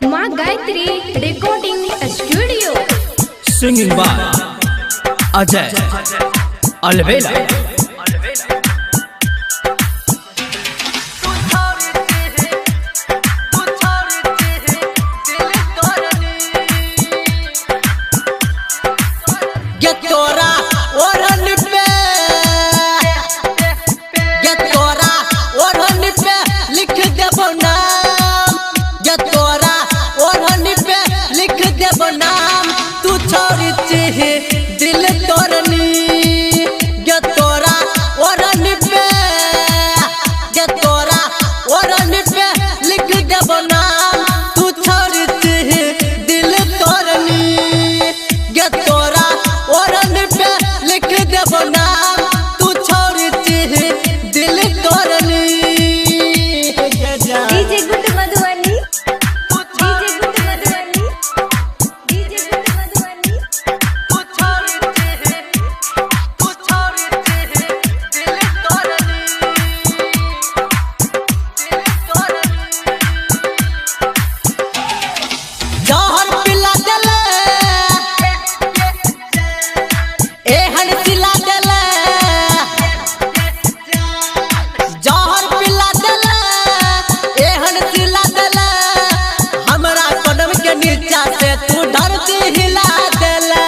माँ Gayatri recording studio. Singing by Ajay Alwela. दिल तोरनी गे तोरा ओरन पे गे तोरा ओरन पे लिख देबो नाम तू छोड़ दिल तोरनी गे तोरा ओरन पे लिख देबो नाम तू छोड़ दिल तोरनी। DJ good Madhubani, DJ good Madhubani, DJ good Madhubani. जहर पिला देले एहन सिला देले जहर पिला देले एहन सिला देले हमरा कदम के नीचा से तू धरती हिला देले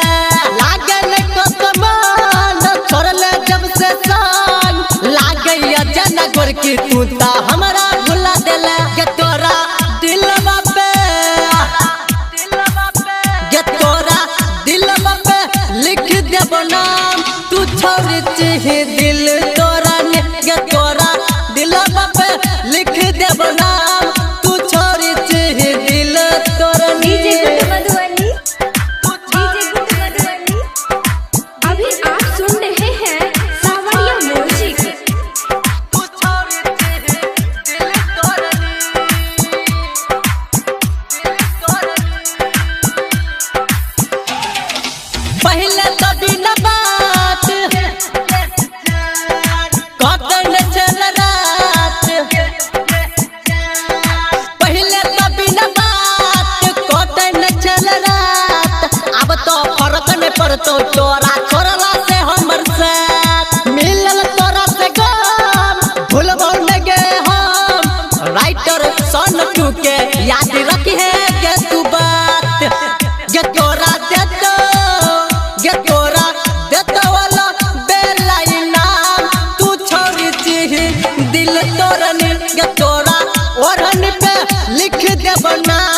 लागे ने तो समान छोड़ले जब से सान लागे जना गोर की तू ता हमरा भुला देले के तोरा दिलवा पे गे तोरा दिलवा पे लिख देबो नाम तू छोड़ दिल तोरा ने गे तोरा दिलवा पे लिख देबो नाम तू छोड़ दिल तोरा ने। DJ good Madhubani, DJ good Madhubani. अभी आप सुन रहे हैं सावरिया म्यूजिक। पहले तो बिना बात कहते न चल रात पहले तो बिना बात कहते न चल रात अब तो फर्क न पड़तो तोरा छोड़ला से हमर साथ मिलल तोरा से गम भूलबो न गे हम राइटर सन टू के याद रखी है के तू बात गे तोरा देतो गे तोरा देतो वाला बेलाई नाम तू छोड़ दिल तोरन गे तोरा ओरन पे लिख देबो नाम।